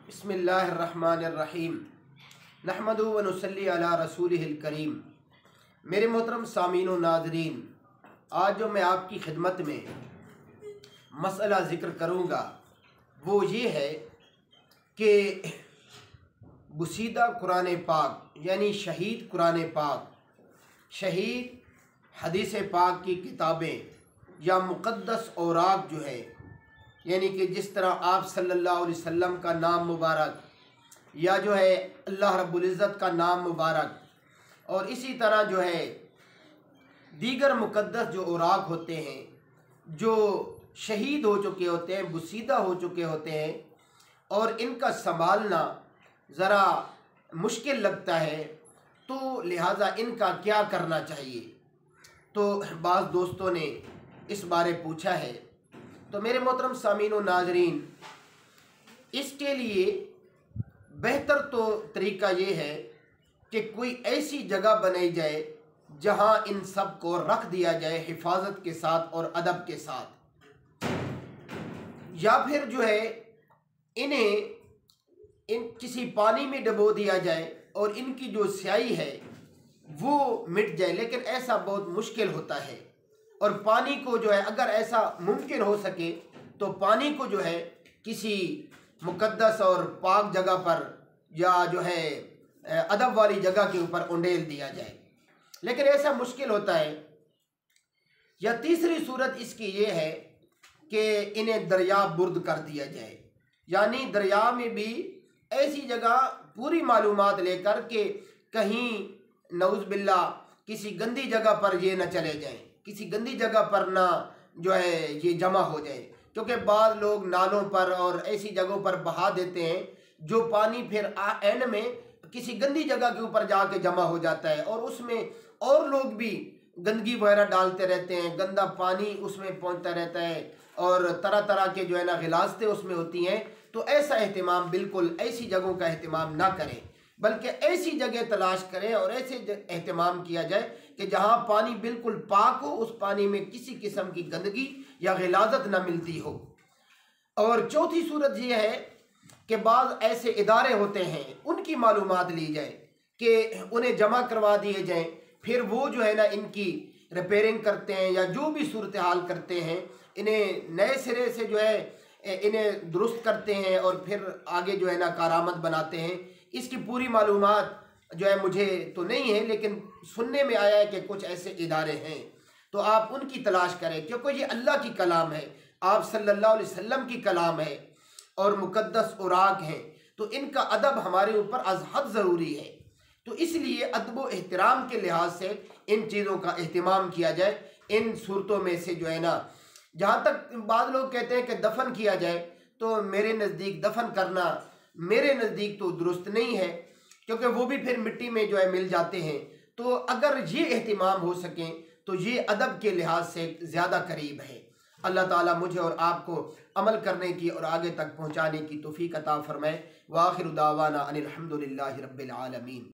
बिस्मिल्लाहिर्रहमानिर्रहीम नहमदु व नुसल्ली अला रसूलिहिल करीम। मेरे मोहतरम सामीन व नाज़रीन, आज जो मैं आपकी खिदमत में मसला ज़िक्र करूँगा वो ये है कि बुसीदा कुरान पाक यानी शहीद कुरान पाक, शहीद हदीस पाक की किताबें या मुक़द्दस औराक जो है, यानी कि जिस तरह आप सल्लल्लाहु अलैहि वसल्लम का नाम मुबारक या जो है अल्लाह रब्बुल इज़्ज़त का नाम मुबारक, और इसी तरह जो है दीगर मुक़द्दस जो औराक होते हैं जो शहीद हो चुके होते हैं, बुसीदा हो चुके होते हैं, और इनका संभालना ज़रा मुश्किल लगता है, तो लिहाजा इनका क्या करना चाहिए। तो बाज़ दोस्तों ने इस बारे पूछा है। तो मेरे मोहतरम सामीन व नाज़रीन, इसके लिए बेहतर तो तरीका ये है कि कोई ऐसी जगह बनाई जाए जहाँ इन सब को रख दिया जाए हिफाजत के साथ और अदब के साथ, या फिर जो है इन्हें किसी पानी में डबो दिया जाए और इनकी जो स्याही है वो मिट जाए। लेकिन ऐसा बहुत मुश्किल होता है, और पानी को जो है अगर ऐसा मुमकिन हो सके तो पानी को जो है किसी मुक़द्दस और पाक जगह पर या जो है अदब वाली जगह के ऊपर उंडेल दिया जाए, लेकिन ऐसा मुश्किल होता है। या तीसरी सूरत इसकी ये है कि इन्हें दरिया बुर्द कर दिया जाए, यानी दरिया में भी ऐसी जगह पूरी मालूमात लेकर के कहीं नऊज़ बिल्लाह किसी गंदी जगह पर ये न चले जाएं, किसी गंदी जगह पर ना जो है ये जमा हो जाए, क्योंकि बाद लोग नालों पर और ऐसी जगहों पर बहा देते हैं जो पानी फिर एंड में किसी गंदी जगह के ऊपर जाके जमा हो जाता है, और उसमें और लोग भी गंदगी वगैरह डालते रहते हैं, गंदा पानी उसमें पहुंचता रहता है और तरह तरह के जो है ना गिलासतें उसमें होती हैं। तो ऐसा एहतिमाम, बिल्कुल ऐसी जगहों का एहतिमाम ना करें, बल्कि ऐसी जगह तलाश करें और ऐसे एहतिमाम किया जाए कि जहाँ पानी बिल्कुल पाक हो, उस पानी में किसी किस्म की गंदगी या गिलाजत ना मिलती हो। और चौथी सूरत यह है कि बाद ऐसे इदारे होते हैं, उनकी मालूमात ली जाए कि उन्हें जमा करवा दिए जाएं, फिर वो जो है ना इनकी रिपेयरिंग करते हैं या जो भी सूरत हाल करते हैं, इन्हें नए सिरे से जो है इन्हें दुरुस्त करते हैं और फिर आगे जो है ना कारामद बनाते हैं। इसकी पूरी मालूमात जो है मुझे तो नहीं है, लेकिन सुनने में आया है कि कुछ ऐसे इदारे हैं, तो आप उनकी तलाश करें, क्योंकि ये अल्लाह की कलाम है, आप सल्लल्लाहु अलैहि वसल्लम की कलाम है और मुक़द्दस औराक हैं, तो इनका अदब हमारे ऊपर अज़ हद ज़रूरी है। तो इसलिए अदब व एहतराम के लिहाज से इन चीज़ों का एहतिमाम किया जाए। इन सूरतों में से जो है ना, जहाँ तक बाद लोग कहते हैं कि दफन किया जाए, तो मेरे नज़दीक दफन करना मेरे नज़दीक तो दुरुस्त नहीं है, क्योंकि वो भी फिर मिट्टी में जो है मिल जाते हैं। तो अगर ये एहतिमाम हो सकें तो ये अदब के लिहाज से ज़्यादा करीब है। अल्लाह ताला मुझे और आपको अमल करने की और आगे तक पहुँचाने की तौफीक अता फरमाए। व आखिर दावाना अनिल हम्दुलिल्लाहि रब्बिल आलमीन।